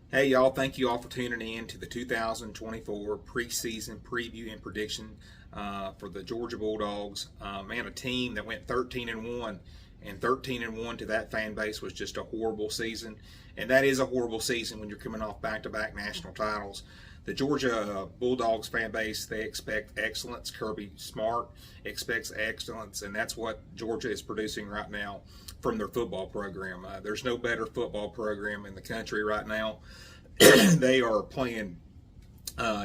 Hey y'all, thank you all for tuning in to the 2024 preseason preview and prediction for the Georgia Bulldogs. Man, a team that went 13-1, and 13-1 to that fan base was just a horrible season. And that is a horrible season when you're coming off back-to-back national titles. The Georgia Bulldogs fan base, they expect excellence. Kirby Smart expects excellence, and that's what Georgia is producing right now from their football program. There's no better football program in the country right now. They are playing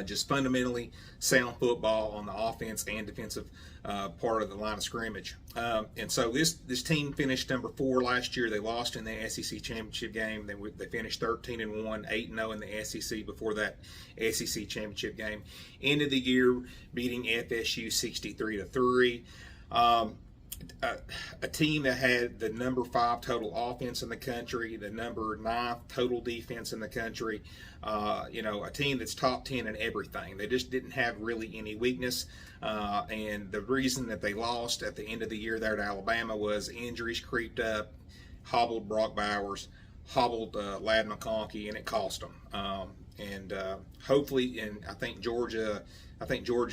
just fundamentally sound football on the offense and defensive part of the line of scrimmage. And so this team finished number 4 last year. They lost in the SEC championship game. They finished 13-1, 8-0 in the SEC before that SEC championship game. End of the year beating FSU 63-3. A team that had the number 5 total offense in the country, the number 9 total defense in the country, a team that's top 10 in everything. They just didn't have really any weakness, and the reason that they lost at the end of the year there at Alabama was injuries creeped up, hobbled Brock Bowers, hobbled Ladd McConkey, and it cost them. Hopefully, and I think Georgia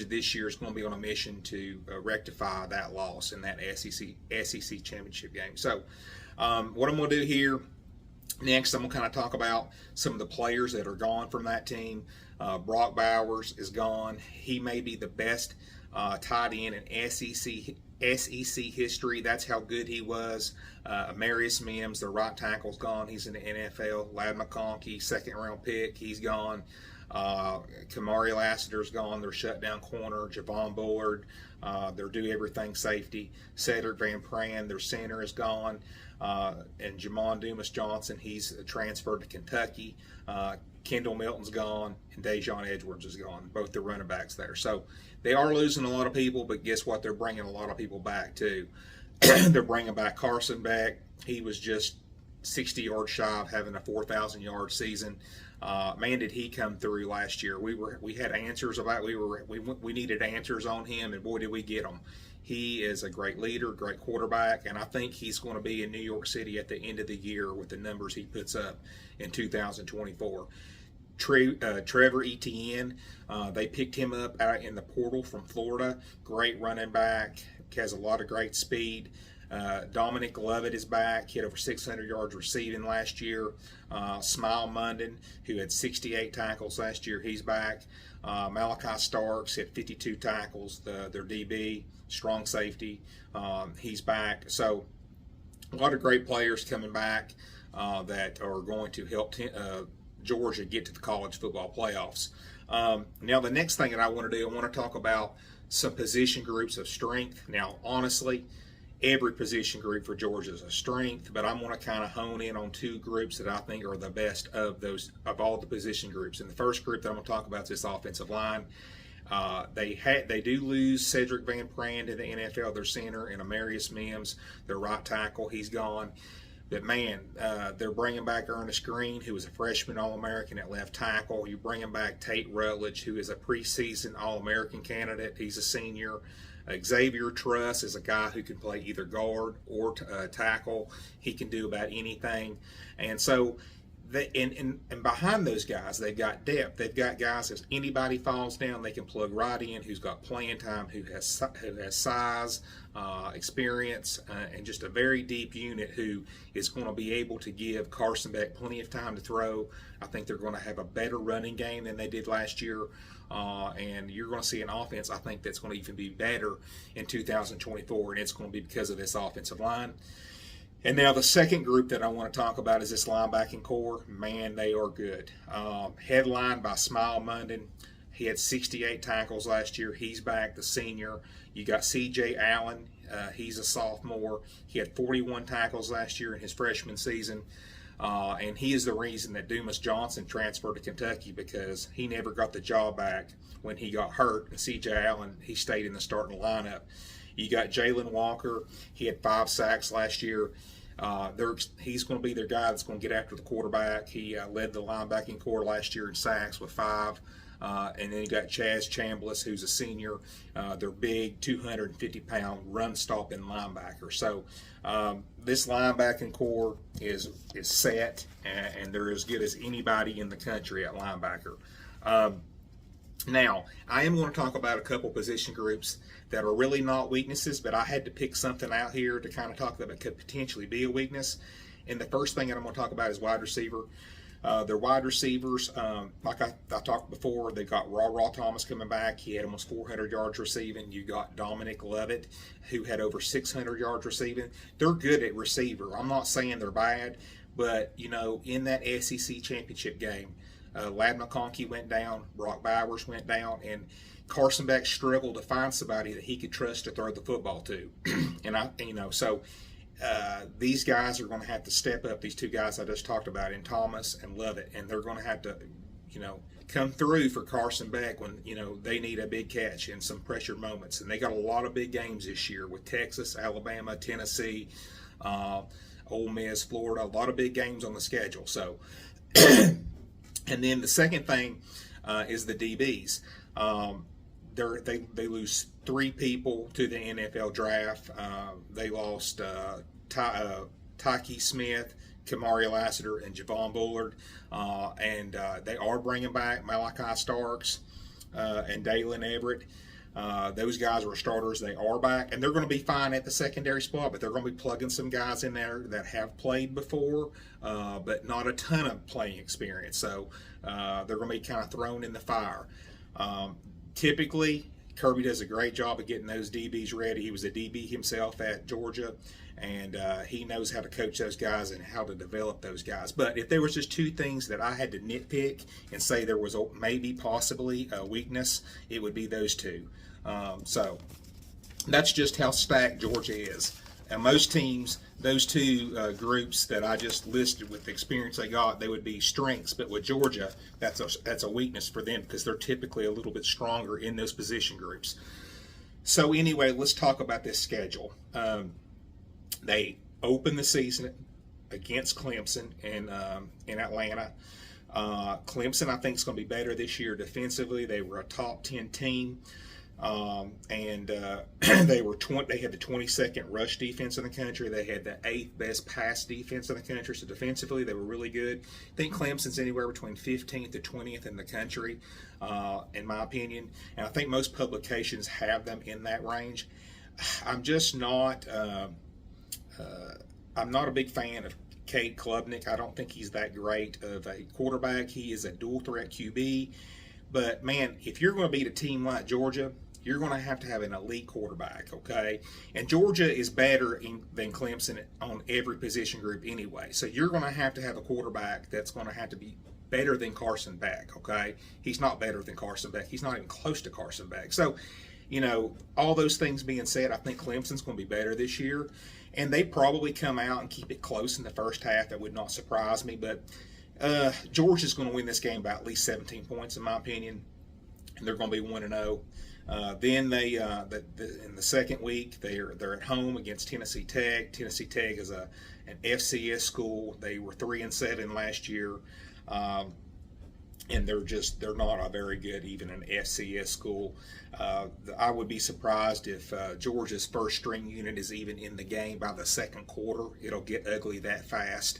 this year is going to be on a mission to rectify that loss in that SEC championship game. So, what I'm going to do here next, I'm going to kind of talk about some of the players that are gone from that team. Brock Bowers is gone. He may be the best tight end in SEC history. That's how good he was. Marius Mims, the right tackle's gone. He's in the NFL. Ladd McConkey, second-round pick, he's gone. Kamari Lassiter's gone. Their shutdown corner. Javon Bullard, their do-everything safety. Cedric Van Pran, their center, is gone. And Jamon Dumas-Johnson, he's transferred to Kentucky. Kendall Milton's gone, and Dejon Edwards is gone. Both the running backs there. So they are losing a lot of people, but guess what? They're bringing a lot of people back too. They're bringing back Carson back. He was just 60 yards shy of having a 4,000-yard season. Man, did he come through last year? We had answers about we needed answers on him, and boy, did we get them. He is a great leader, great quarterback, and I think he's going to be in New York City at the end of the year with the numbers he puts up in 2024. Trevor Etienne, they picked him up out in the portal from Florida. Great running back, has a lot of great speed. Dominic Lovett is back. He had over 600 yards receiving last year. Smile Munden, who had 68 tackles last year, he's back. Malachi Starks had 52 tackles, their DB, strong safety. He's back. So a lot of great players coming back that are going to help Georgia get to the college football playoffs. Now, the next thing that I want to do, I want to talk about some position groups of strength. Now, honestly, every position group for Georgia is a strength, but I'm going to kind of hone in on 2 groups that I think are the best of all the position groups. And the first group that I'm going to talk about is this offensive line. They do lose Cedric Van Pran to the NFL, their center, and Amarius Mims, their right tackle. He's gone. But man, they're bringing back Ernest Green, who was a freshman All-American at left tackle. You're bringing back Tate Rutledge, who is a preseason All-American candidate. He's a senior. Xavier Truss is a guy who can play either guard or tackle. He can do about anything. And so, and behind those guys, they've got depth. They've got guys, if anybody falls down, they can plug right in, who's got playing time, who has size, experience, and just a very deep unit who is going to be able to give Carson Beck plenty of time to throw. I think they're going to have a better running game than they did last year. And you're going to see an offense, I think, that's going to even be better in 2024, and it's going to be because of this offensive line. And now the second group that I want to talk about is this linebacking core. Man, they are good. Headlined by Smile Munden. He had 68 tackles last year. He's back, the senior. You got C.J. Allen. He's a sophomore. He had 41 tackles last year in his freshman season. And he is the reason that Dumas-Johnson transferred to Kentucky, because he never got the job back when he got hurt. And C.J. Allen, he stayed in the starting lineup. You got Jalen Walker. He had 5 sacks last year. He's going to be their guy that's going to get after the quarterback. He led the linebacking core last year in sacks with 5. And then you got Chaz Chambliss, who's a senior. They're big, 250-pound run-stopping linebacker. So this linebacking core is set, and they're as good as anybody in the country at linebacker. Now, I am going to talk about a couple position groups that are really not weaknesses, but I had to pick something out here to kind of talk about that could potentially be a weakness. And the first thing that I'm going to talk about is wide receiver. Their wide receivers, like I talked before, they got Raw Thomas coming back. He had almost 400 yards receiving. You got Dominic Lovett, who had over 600 yards receiving. They're good at receiver. I'm not saying they're bad, but, you know, in that SEC championship game, Lad McConkey went down, Brock Bowers went down, and Carson Beck struggled to find somebody that he could trust to throw the football to. These guys are going to have to step up. These two guys I just talked about, in Thomas and Lovett, and they're going to have to, come through for Carson Beck when, they need a big catch in some pressure moments. And they got a lot of big games this year with Texas, Alabama, Tennessee, Ole Miss, Florida, a lot of big games on the schedule. So. And then the second thing is the DBs. They lose 3 people to the NFL draft. They lost Tyke Smith, Kamari Lassiter, and Javon Bullard. And they are bringing back Malachi Starks and Dalen Everett. Those guys were starters. They are back, and they're going to be fine at the secondary spot, but they're going to be plugging some guys in there that have played before, but not a ton of playing experience. So they're going to be kind of thrown in the fire. Typically, Kirby does a great job of getting those DBs ready. He was a DB himself at Georgia, and he knows how to coach those guys and how to develop those guys. But if there was just 2 things that I had to nitpick and say there was possibly a weakness, it would be those 2. So that's just how stacked Georgia is. And most teams, those 2 groups that I just listed with the experience they got, they would be strengths. But with Georgia, that's a weakness for them because they're typically a little bit stronger in those position groups. So anyway, let's talk about this schedule. They open the season against Clemson in Atlanta. Clemson, I think, is going to be better this year defensively. They were a top 10 team. They had the 22nd rush defense in the country. They had the 8th best pass defense in the country. So defensively, they were really good. I think Clemson's anywhere between 15th to 20th in the country, in my opinion. And I think most publications have them in that range. I'm just not. I'm not a big fan of Cade Klubnik. I don't think he's that great of a quarterback. He is a dual threat QB. But, man, if you're going to beat a team like Georgia, you're going to have an elite quarterback, okay? And Georgia is better than Clemson on every position group anyway. So you're going to have a quarterback that's going to have to be better than Carson Beck, okay? He's not better than Carson Beck. He's not even close to Carson Beck. So, all those things being said, I think Clemson's going to be better this year. And they probably come out and keep it close in the first half. That would not surprise me. But Georgia's going to win this game by at least 17 points, in my opinion. And they're going to be 1-0. Then they, in the second week, they're at home against Tennessee Tech. Tennessee Tech is an FCS school. They were 3-7 last year, and they're not a very good, even an FCS school. I would be surprised if Georgia's first string unit is even in the game by the second quarter. It'll get ugly that fast.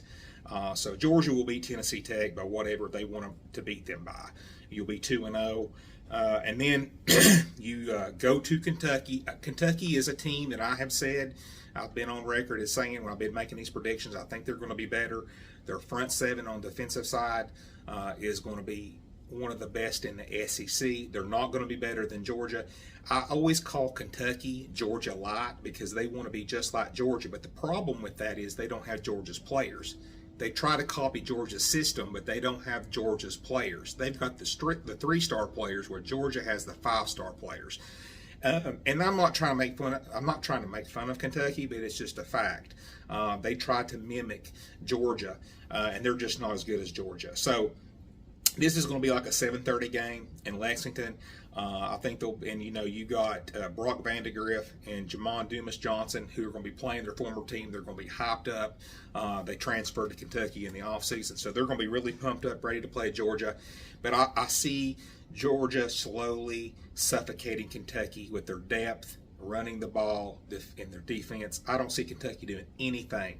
So Georgia will beat Tennessee Tech by whatever they want to beat them by. You'll be 2-0. And then you go to Kentucky. Kentucky is a team that I have said, I've been on record as saying when I've been making these predictions, I think they're going to be better. Their front 7 on the defensive side is going to be one of the best in the SEC. They're not going to be better than Georgia. I always call Kentucky Georgia light because they want to be just like Georgia. But the problem with that is they don't have Georgia's players. They try to copy Georgia's system, but they don't have Georgia's players. They've got the 3-star players where Georgia has the 5-star players. And I'm not trying to make fun of Kentucky, but it's just a fact. They try to mimic Georgia, and they're just not as good as Georgia. So this is going to be like a 7:30 game in Lexington. I think they'll, and you got Brock Vandegrift and Jamon Dumas-Johnson, who are going to be playing their former team. They're going to be hyped up. They transferred to Kentucky in the offseason, so they're going to be really pumped up, ready to play Georgia. But I see Georgia slowly suffocating Kentucky with their depth, running the ball, in their defense. I don't see Kentucky doing anything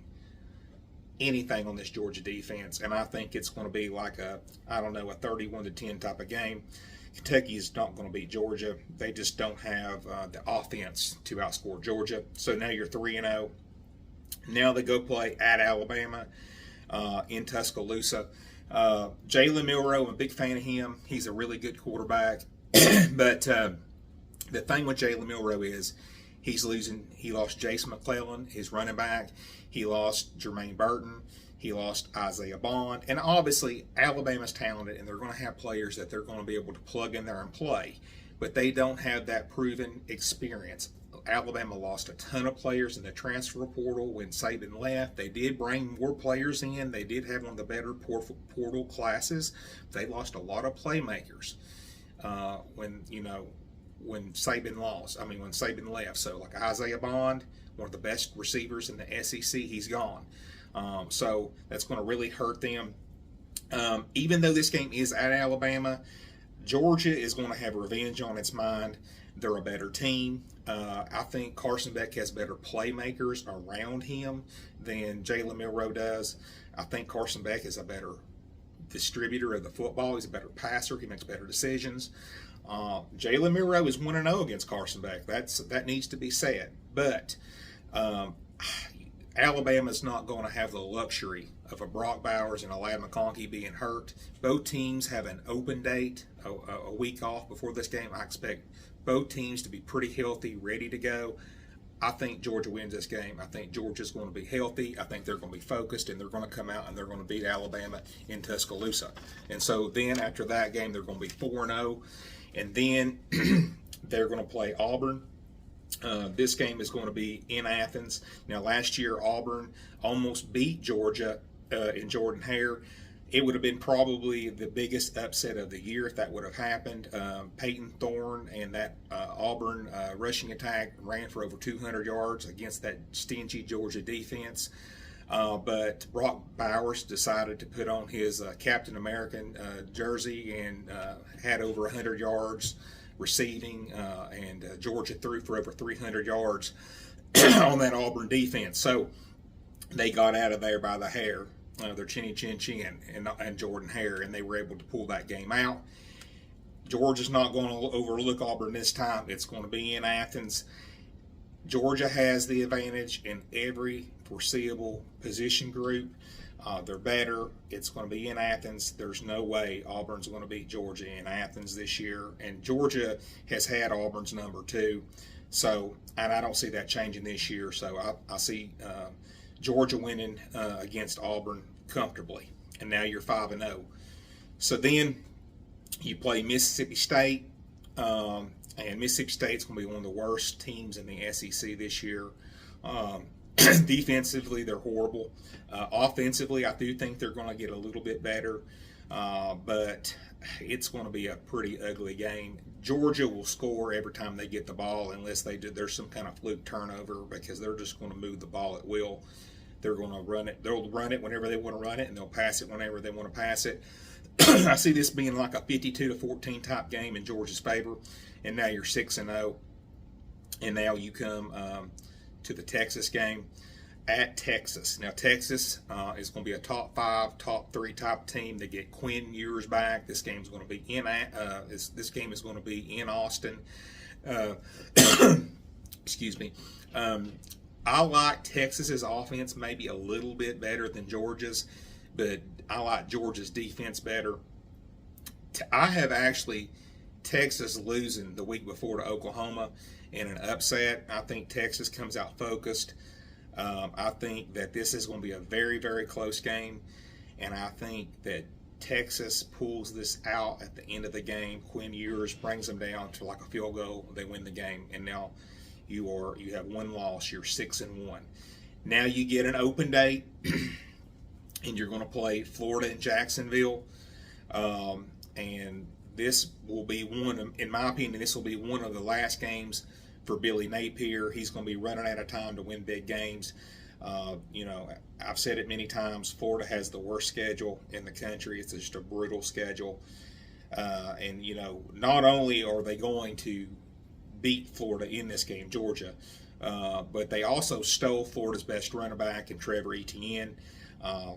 on this Georgia defense, and I think it's going to be like a 31-10 type of game. Kentucky is not going to beat Georgia. They just don't have the offense to outscore Georgia. So now you're 3-0. Now they go play at Alabama in Tuscaloosa. Jalen Milroe, I'm a big fan of him. He's a really good quarterback. But the thing with Jalen Milroe is he's losing. He lost Jason McClellan, his running back. He lost Jermaine Burton. He lost Isaiah Bond. And obviously, Alabama's talented, and they're going to have players that they're going to be able to plug in there and play. But they don't have that proven experience. Alabama lost a ton of players in the transfer portal when Saban left. They did bring more players in. They did have one of the better portal classes. They lost a lot of playmakers when Saban when Saban left. So like Isaiah Bond, one of the best receivers in the SEC, he's gone. So that's going to really hurt them. Even though this game is at Alabama, Georgia is going to have revenge on its mind. They're a better team. I think Carson Beck has better playmakers around him than Jalen Milroe does. I think Carson Beck is a better distributor of the football. He's a better passer. He makes better decisions. Jalen Milroe is 1-0 against Carson Beck. That needs to be said. But Alabama's not going to have the luxury of a Brock Bowers and a Ladd McConkey being hurt. Both teams have an open date, a week off before this game. I expect both teams to be pretty healthy, ready to go. I think Georgia wins this game. I think Georgia's going to be healthy. I think they're going to be focused, and they're going to come out and they're going to beat Alabama in Tuscaloosa. And so then after that game, they're going to be 4-0. And then they're going to play Auburn. This game is going to be in Athens. Now, last year, Auburn almost beat Georgia in Jordan-Hare. It would have been probably the biggest upset of the year if that would have happened. Peyton Thorne and that Auburn rushing attack ran for over 200 yards against that stingy Georgia defense. But Brock Bowers decided to put on his Captain American jersey and had over 100 yards receiving, and Georgia threw for over 300 yards on that Auburn defense. So they got out of there by the hair, their chinny chin chin, and Jordan-Hare, and they were able to pull that game out. Georgia's not going to overlook Auburn this time. It's going to be in Athens. Georgia has the advantage in every foreseeable position group. They're better. It's going to be in Athens. There's no way Auburn's going to beat Georgia in Athens this year. And Georgia has had Auburn's number too. So, and I don't see that changing this year. So I see Georgia winning against Auburn comfortably. And now you're 5-0. So then you play Mississippi State. And Mississippi State's going to be one of the worst teams in the SEC this year. Defensively, they're horrible. Offensively, I do think they're going to get a little bit better. But it's going to be a pretty ugly game. Georgia will score every time they get the ball unless there's some kind of fluke turnover, because they're just going to move the ball at will. They're going to run it. They'll run it whenever they want to run it, and they'll pass it whenever they want to pass it. I see this being like a 52-14 type game in Georgia's favor. And now you're 6-0. And now you come to the Texas game at Texas. Now, Texas is going to be a top 5, top 3 type team. They get Quinn Ewers back. This game's going to be this game is going to be in Austin. Excuse me. I like Texas's offense maybe a little bit better than Georgia's, but I like Georgia's defense better. I have actually Texas losing the week before to Oklahoma in an upset. I think Texas comes out focused. I think that this is going to be a very, very close game, and I think that Texas pulls this out at the end of the game. Quinn Ewers brings them down to like a field goal. They win the game, and now you have one loss. You're 6-1. Now you get an open date, and you're going to play Florida and Jacksonville, and this will be in my opinion, this will be one of the last games for Billy Napier. He's going to be running out of time to win big games. I've said it many times, Florida has the worst schedule in the country. It's just a brutal schedule. And not only are they going to beat Florida in this game, Georgia, but they also stole Florida's best running back in Trevor Etienne.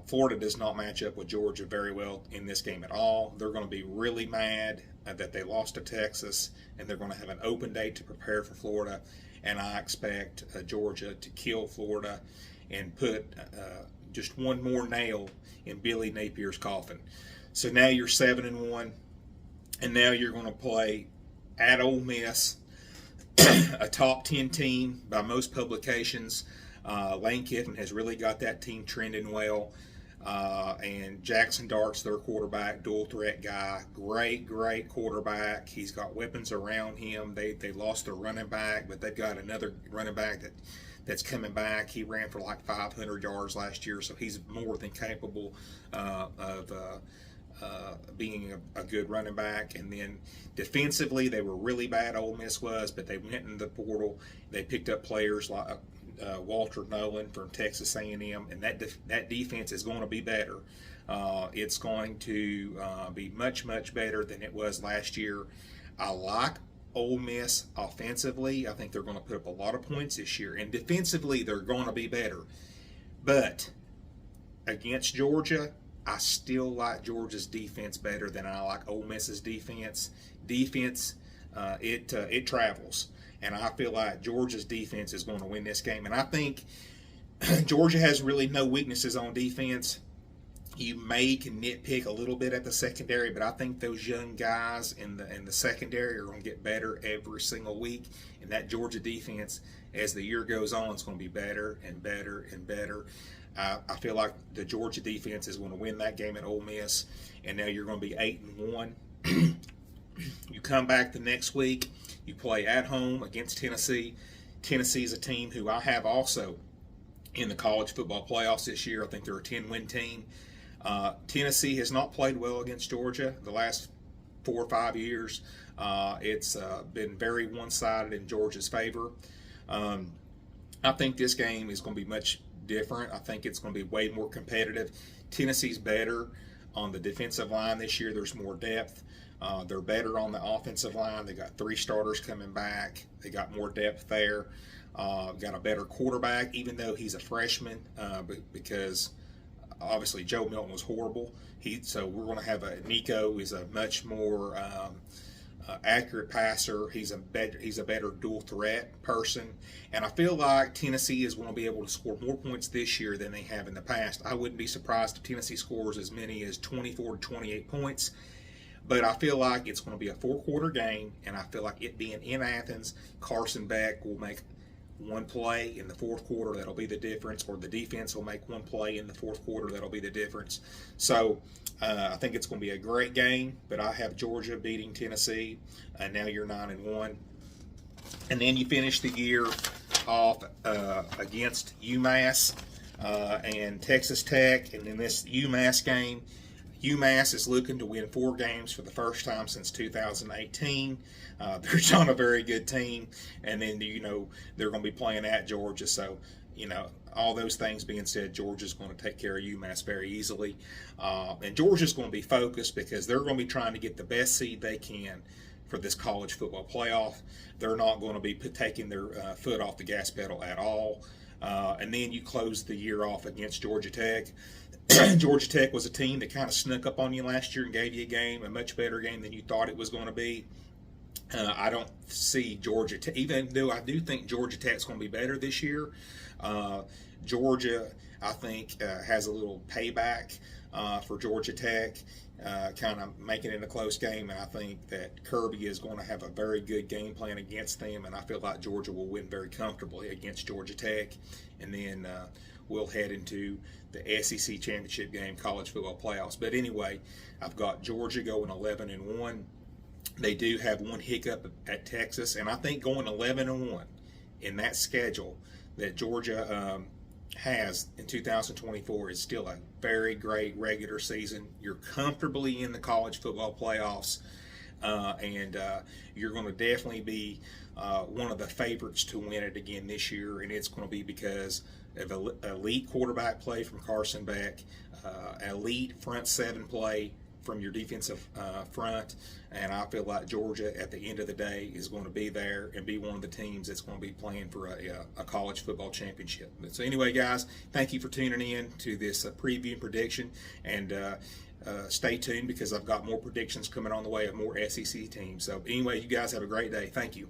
Florida does not match up with Georgia very well in this game at all. They're going to be really mad that they lost to Texas, and they're going to have an open date to prepare for Florida. And I expect Georgia to kill Florida and put just one more nail in Billy Napier's coffin. So now you're 7-1, and now you're going to play at Ole Miss, a top 10 team by most publications. Lane Kiffin has really got that team trending well. And Jackson Dart's their quarterback, dual threat guy. Great quarterback. He's got weapons around him. They lost their running back, but they've got another running back that's coming back. He ran for like 500 yards last year, so he's more than capable of being a good running back. And then defensively, they were really bad, Ole Miss was, but they went in the portal. They picked up players like Walter Nolan from Texas A&M, and that defense is going to be better. It's going to be much better than it was last year. I like Ole Miss offensively. I think they're going to put up a lot of points this year, and defensively they're going to be better. But against Georgia, I still like Georgia's defense better than I like Ole Miss's defense. It travels. And I feel like Georgia's defense is going to win this game. And I think Georgia has really no weaknesses on defense. You can nitpick a little bit at the secondary, but I think those young guys in the secondary are going to get better every single week. And that Georgia defense, as the year goes on, is going to be better and better and better. I feel like the Georgia defense is going to win that game at Ole Miss. And now you're going to be 8-1. You come back the next week. You play at home against Tennessee. Tennessee's a team who I have also in the college football playoffs this year. I think they're a 10-win team. Tennessee has not played well against Georgia the last 4 or 5 years. It's been very one-sided in Georgia's favor. I think this game is going to be much different. I think it's going to be way more competitive. Tennessee's better on the defensive line this year. There's more depth. They're better on the offensive line. They got 3 starters coming back. They got more depth there. Got a better quarterback, even though he's a freshman, because obviously Joe Milton was horrible. So we're going to have Nico is a much more accurate passer. He's a better dual threat person, and I feel like Tennessee is going to be able to score more points this year than they have in the past. I wouldn't be surprised if Tennessee scores as many as 24 to 28 points. But I feel like it's going to be a 4-quarter game, and I feel like it being in Athens, Carson Beck will make one play in the fourth quarter. That'll be the difference, or the defense will make one play in the fourth quarter. That'll be the difference. So I think it's going to be a great game, but I have Georgia beating Tennessee, and now you're 9-1. And then you finish the year off against UMass and Texas Tech, and in this UMass game, UMass is looking to win 4 games for the first time since 2018. They're on a very good team, and then they're going to be playing at Georgia. So all those things being said, Georgia's going to take care of UMass very easily, and Georgia's going to be focused because they're going to be trying to get the best seed they can for this college football playoff. They're not going to be taking their foot off the gas pedal at all. And then you close the year off against Georgia Tech. Georgia Tech was a team that kind of snuck up on you last year and gave you a much better game than you thought it was going to be. I don't see Georgia Tech, even though I do think Georgia Tech's going to be better this year. Georgia, I think, has a little payback for Georgia Tech, kind of making it a close game, and I think that Kirby is going to have a very good game plan against them, and I feel like Georgia will win very comfortably against Georgia Tech, and then we'll head into the SEC championship game, college football playoffs. But anyway, I've got Georgia going 11-1. They do have one hiccup at Texas, and I think going 11-1 in that schedule that Georgia has in 2024 is still a very great regular season. You're comfortably in the college football playoffs. and you're going to definitely be one of the favorites to win it again this year, and it's going to be because of elite quarterback play from Carson Beck, elite front seven play from your defensive front, and I feel like Georgia at the end of the day is going to be there and be one of the teams that's going to be playing for a college football championship. So anyway, guys, thank you for tuning in to this preview and prediction, and stay tuned because I've got more predictions coming on the way of more SEC teams. So anyway, you guys have a great day. Thank you.